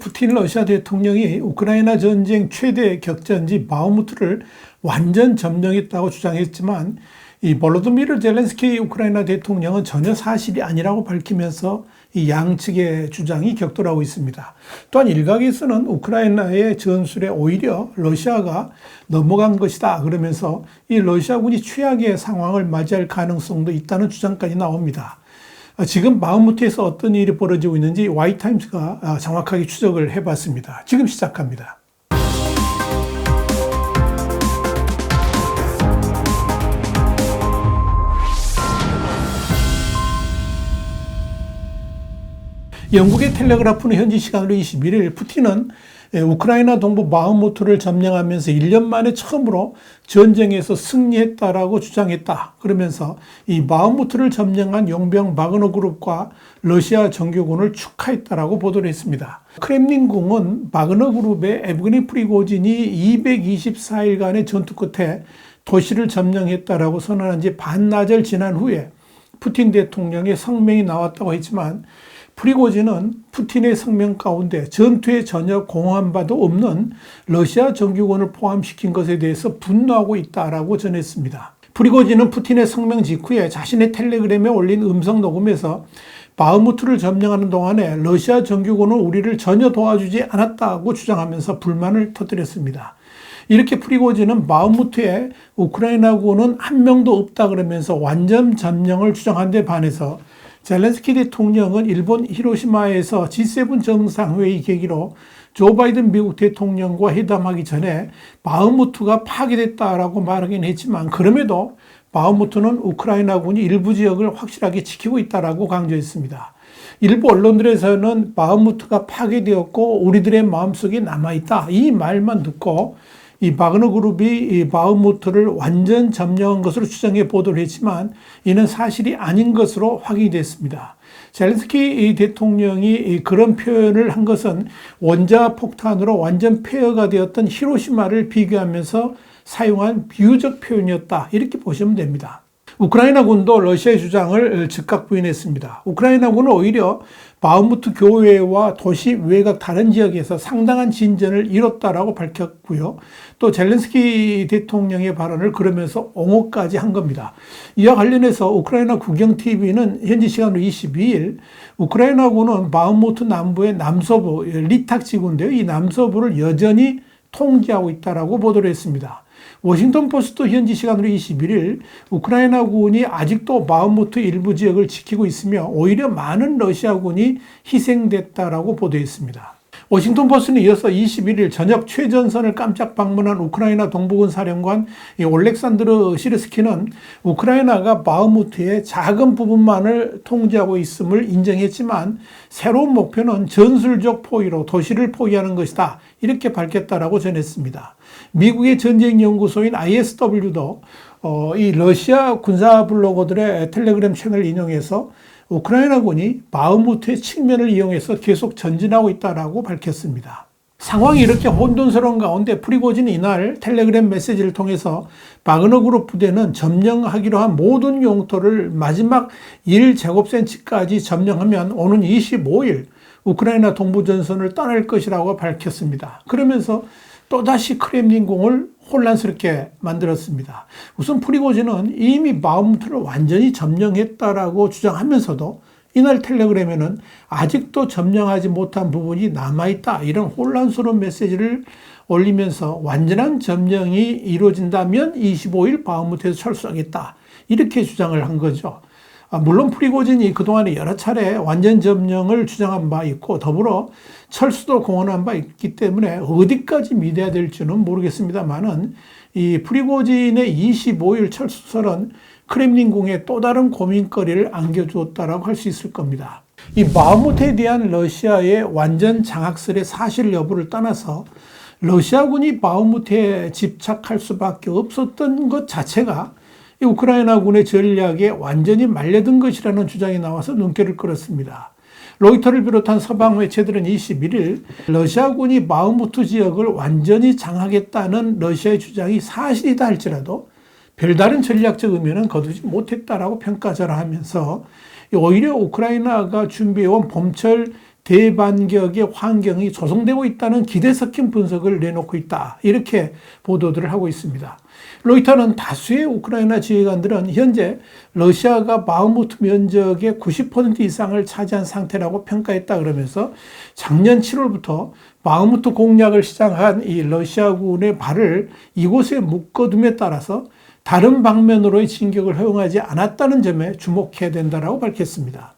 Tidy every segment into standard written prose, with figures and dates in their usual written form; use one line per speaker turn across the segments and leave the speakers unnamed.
푸틴 러시아 대통령이 우크라이나 전쟁 최대 격전지 바흐무트를 완전 점령했다고 주장했지만 이 볼로디미르 젤렌스키 우크라이나 대통령은 전혀 사실이 아니라고 밝히면서 이 양측의 주장이 격돌하고 있습니다. 또한 일각에서는 우크라이나의 전술에 오히려 러시아가 넘어간 것이다 그러면서 이 러시아군이 최악의 상황을 맞이할 가능성도 있다는 주장까지 나옵니다. 지금 바흐무트에서 어떤 일이 벌어지고 있는지 와이타임스가 정확하게 추적을 해봤습니다. 지금 시작합니다. 영국의 텔레그라프는 현지 시간으로 21일 푸틴은 우크라이나 동부 바흐무트를 점령하면서 1년 만에 처음으로 전쟁에서 승리했다라고 주장했다. 그러면서 이 바흐무트를 점령한 용병 바그너 그룹과 러시아 정규군을 축하했다라고 보도를 했습니다. 크렘린궁은 바그너 그룹의 에브게니 프리고진이 224일간의 전투 끝에 도시를 점령했다라고 선언한 지 반나절 지난 후에 푸틴 대통령의 성명이 나왔다고 했지만 프리고진은 푸틴의 성명 가운데 전투에 전혀 공헌한 바도 없는 러시아 정규군을 포함시킨 것에 대해서 분노하고 있다라고 전했습니다. 프리고진은 푸틴의 성명 직후에 자신의 텔레그램에 올린 음성 녹음에서 바흐무트를 점령하는 동안에 러시아 정규군은 우리를 전혀 도와주지 않았다고 주장하면서 불만을 터뜨렸습니다. 이렇게 프리고진은 바흐무트에 우크라이나군은 한 명도 없다 그러면서 완전 점령을 주장한 데 반해서 젤렌스키 대통령은 일본 히로시마에서 G7 정상회의 계기로 조 바이든 미국 대통령과 회담하기 전에 바흐무트가 파괴됐다라고 말하긴 했지만 그럼에도 바흐무트는 우크라이나군이 일부 지역을 확실하게 지키고 있다라고 강조했습니다. 일부 언론들에서는 바흐무트가 파괴되었고 우리들의 마음속에 남아있다 이 말만 듣고 이 바그너 그룹이 이 바흐무트를 완전 점령한 것으로 추정해 보도를 했지만 이는 사실이 아닌 것으로 확인이 됐습니다. 젤렌스키 대통령이 그런 표현을 한 것은 원자 폭탄으로 완전 폐허가 되었던 히로시마를 비교하면서 사용한 비유적 표현이었다 이렇게 보시면 됩니다. 우크라이나군도 러시아의 주장을 즉각 부인했습니다. 우크라이나군은 오히려 바흐무트 교외와 도시 외곽 다른 지역에서 상당한 진전을 이뤘다라고 밝혔고요. 또 젤렌스키 대통령의 발언을 그러면서 옹호까지 한 겁니다. 이와 관련해서 우크라이나 국영TV는 현지 시간으로 22일 우크라이나군은 바흐무트 남부의 남서부 리탁 지구인데요. 이 남서부를 여전히 통제하고 있다라고 보도를 했습니다. 워싱턴 포스트 현지 시간으로 21일 우크라이나군이 아직도 바흐무트 일부 지역을 지키고 있으며 오히려 많은 러시아군이 희생됐다라고 보도했습니다. 워싱턴 포스트는 이어서 21일 저녁 최전선을 깜짝 방문한 우크라이나 동부군 사령관 올렉산드르 시르스키는 우크라이나가 바흐무트의 작은 부분만을 통제하고 있음을 인정했지만 새로운 목표는 전술적 포위로 도시를 포위하는 것이다. 이렇게 밝혔다라고 전했습니다. 미국의 전쟁연구소인 ISW도 이 러시아 군사 블로거들의 텔레그램 채널을 인용해서 우크라이나군이 바흐무트의 측면을 이용해서 계속 전진하고 있다라고 밝혔습니다. 상황이 이렇게 혼돈스러운 가운데 프리고진이 이날 텔레그램 메시지를 통해서 바그너 그룹 부대는 점령하기로 한 모든 영토를 마지막 1제곱센치까지 점령하면 오는 25일 우크라이나 동부 전선을 떠날 것이라고 밝혔습니다. 그러면서 또다시 크렘린궁을 혼란스럽게 만들었습니다. 우선 프리고진은 이미 바흐무트를 완전히 점령했다라고 주장하면서도 이날 텔레그램에는 아직도 점령하지 못한 부분이 남아있다 이런 혼란스러운 메시지를 올리면서 완전한 점령이 이루어진다면 25일 바흐무트에서 철수하겠다 이렇게 주장을 한 거죠. 물론 프리고진이 그동안에 여러 차례 완전 점령을 주장한 바 있고 더불어 철수도 공언한 바 있기 때문에 어디까지 믿어야 될지는 모르겠습니다만은 이 프리고진의 25일 철수설은 크렘린궁에 또 다른 고민거리를 안겨주었다라고 할 수 있을 겁니다. 이 바흐무트에 대한 러시아의 완전 장악설의 사실 여부를 떠나서 러시아군이 바흐무트에 집착할 수밖에 없었던 것 자체가 이 우크라이나군의 전략에 완전히 말려든 것이라는 주장이 나와서 눈길을 끌었습니다. 로이터를 비롯한 서방 매체들은 21일 러시아군이 바흐무트 지역을 완전히 장악했다는 러시아의 주장이 사실이다 할지라도 별다른 전략적 의미는 거두지 못했다라고 평가절하하면서 오히려 우크라이나가 준비해온 봄철 대반격의 환경이 조성되고 있다는 기대 섞인 분석을 내놓고 있다. 이렇게 보도들을 하고 있습니다. 로이터는 다수의 우크라이나 지휘관들은 현재 러시아가 바흐무트 면적의 90% 이상을 차지한 상태라고 평가했다 그러면서 작년 7월부터 바흐무트 공략을 시작한 이 러시아군의 발을 이곳에 묶어둠에 따라서 다른 방면으로의 진격을 허용하지 않았다는 점에 주목해야 된다고 밝혔습니다.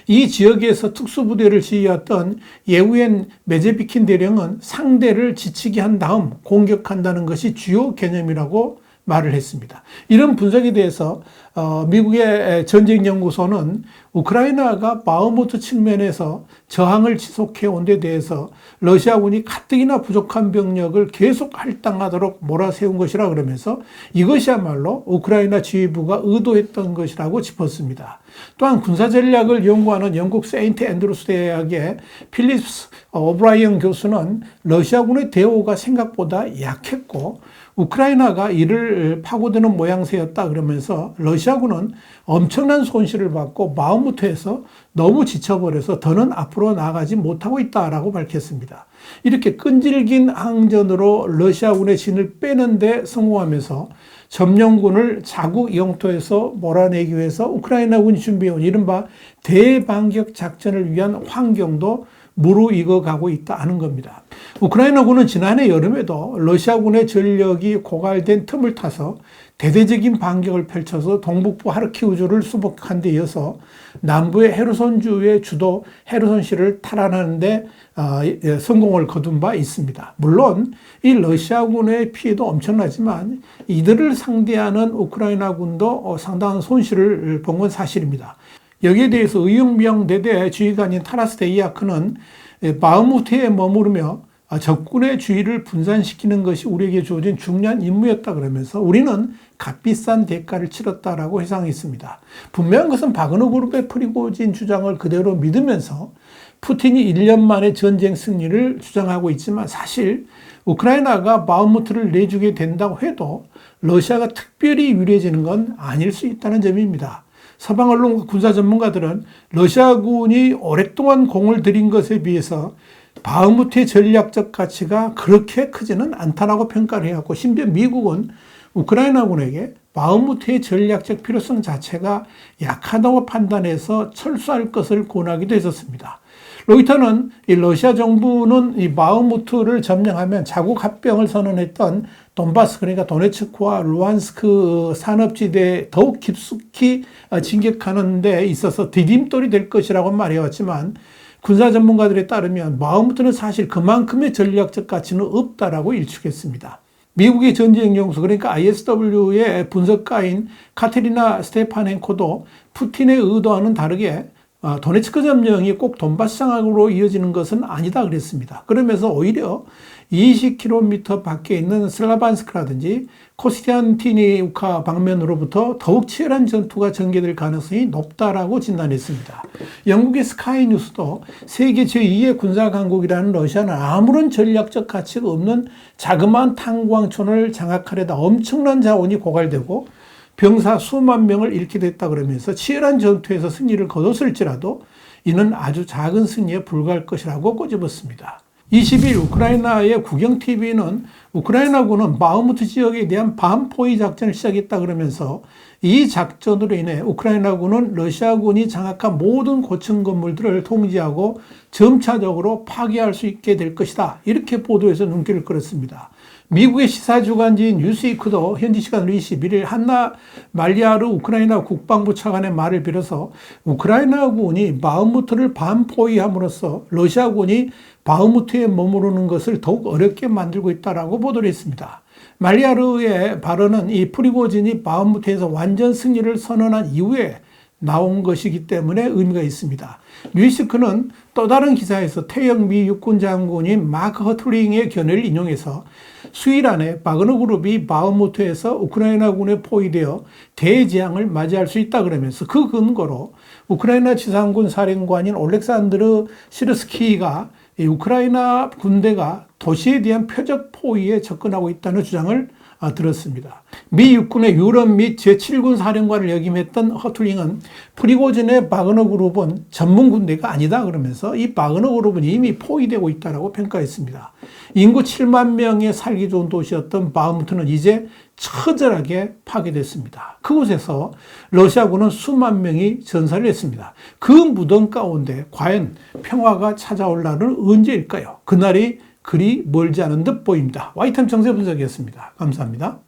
이 지역에서 특수부대를 지휘했던 예우엔 메제비킨 대령은 상대를 지치게 한 다음 공격한다는 것이 주요 개념이라고 말을 했습니다. 이런 분석에 대해서 미국의 전쟁연구소는 우크라이나가 바흐무트 측면에서 저항을 지속해 온 데 대해서 러시아군이 가뜩이나 부족한 병력을 계속 할당하도록 몰아세운 것이라 그러면서 이것이야말로 우크라이나 지휘부가 의도했던 것이라고 짚었습니다. 또한 군사전략을 연구하는 영국 세인트 앤드루스 대학의 필립스 오브라이언 교수는 러시아군의 대우가 생각보다 약했고 우크라이나가 이를 파고드는 모양새였다 그러면서 러시아군은 엄청난 손실을 받고 바흐무트에서 너무 지쳐버려서 더는 앞으로 나가지 못하고 있다라고 밝혔습니다. 이렇게 끈질긴 항전으로 러시아군의 진을 빼는데 성공하면서 점령군을 자국 영토에서 몰아내기 위해서 우크라이나군이 준비해온 이른바 대반격 작전을 위한 환경도 무르익어가고 있다는 겁니다. 우크라이나군은 지난해 여름에도 러시아군의 전력이 고갈된 틈을 타서 대대적인 반격을 펼쳐서 동북부 하르키우주를 수복한 데 이어서 남부의 헤르손주의 주도 헤르손시를 탈환하는 데 성공을 거둔 바 있습니다. 물론 이 러시아군의 피해도 엄청나지만 이들을 상대하는 우크라이나군도 상당한 손실을 본 건 사실입니다. 여기에 대해서 의용병대대 지휘관인 타라스 데이아크는 바흐무트에 머무르며 적군의 주의를 분산시키는 것이 우리에게 주어진 중요한 임무였다 그러면서 우리는 값비싼 대가를 치렀다라고 회상했습니다. 분명한 것은 바그너 그룹의 프리고진 주장을 그대로 믿으면서 푸틴이 1년 만에 전쟁 승리를 주장하고 있지만 사실 우크라이나가 바흐무트를 내주게 된다고 해도 러시아가 특별히 유리해지는 건 아닐 수 있다는 점입니다. 서방 언론과 군사 전문가들은 러시아군이 오랫동안 공을 들인 것에 비해서 바흐무트의 전략적 가치가 그렇게 크지는 않다라고 평가를 해왔고 심지어 미국은 우크라이나군에게 바흐무트의 전략적 필요성 자체가 약하다고 판단해서 철수할 것을 권하기도 했었습니다. 로이터는 이 러시아 정부는 이 바흐무트를 점령하면 자국 합병을 선언했던 돈바스 그러니까 도네츠크와 루안스크 산업지대에 더욱 깊숙이 진격하는 데 있어서 디딤돌이 될 것이라고 말해왔지만 군사 전문가들에 따르면 바흐무트는 사실 그만큼의 전략적 가치는 없다라고 일축했습니다. 미국의 전쟁연구소 그러니까 ISW의 분석가인 카테리나 스테파넨코도 푸틴의 의도와는 다르게 도네츠크 점령이 꼭 돈바스 장악으로 이어지는 것은 아니다 그랬습니다. 그러면서 오히려 20km 밖에 있는 슬라반스크라든지 코스티안티니우카 방면으로부터 더욱 치열한 전투가 전개될 가능성이 높다라고 진단했습니다. 영국의 스카이 뉴스도 세계 제2의 군사 강국이라는 러시아는 아무런 전략적 가치가 없는 자그마한 탄광촌을 장악하려다 엄청난 자원이 고갈되고 병사 수만 명을 잃게 됐다 그러면서 치열한 전투에서 승리를 거뒀을지라도 이는 아주 작은 승리에 불과할 것이라고 꼬집었습니다. 20일 우크라이나의 국영TV는 우크라이나군은 바흐무트 지역에 대한 반포위 작전을 시작했다 그러면서 이 작전으로 인해 우크라이나군은 러시아군이 장악한 모든 고층 건물들을 통제하고 점차적으로 파괴할 수 있게 될 것이다. 이렇게 보도해서 눈길을 끌었습니다. 미국의 시사주간지인 뉴스위크도 현지 시간으로 21일 한나 말리아르 우크라이나 국방부 차관의 말을 빌어서 우크라이나군이 바흐무트를 반포위함으로써 러시아군이 바흐무트에 머무르는 것을 더욱 어렵게 만들고 있다라고 보도를 했습니다. 말리아르의 발언은 이 프리고진이 바흐무트에서 완전 승리를 선언한 이후에 나온 것이기 때문에 의미가 있습니다. 뉴스위크는 또 다른 기사에서 퇴역 미 육군 장군인 마크 허틀링의 견해를 인용해서 수일 안에 바그너 그룹이 바흐무트에서 우크라이나군에 포위되어 대재앙을 맞이할 수 있다 그러면서 그 근거로 우크라이나 지상군 사령관인 올렉산드르 시르스키가 우크라이나 군대가 도시에 대한 표적 포위에 접근하고 있다는 주장을 들었습니다. 미 육군의 유럽 및 제7군 사령관을 역임했던 허틀링은 프리고진의 바그너 그룹은 전문 군대가 아니다 그러면서 이 바그너 그룹은 이미 포위되고 있다고 평가했습니다. 인구 7만 명의 살기 좋은 도시였던 바흐무트는 이제 처절하게 파괴됐습니다. 그곳에서 러시아군은 수만 명이 전사를 했습니다. 그 무덤 가운데 과연 평화가 찾아올 날은 언제일까요? 그날이 그리 멀지 않은 듯 보입니다. 와이탄 정세 분석이었습니다. 감사합니다.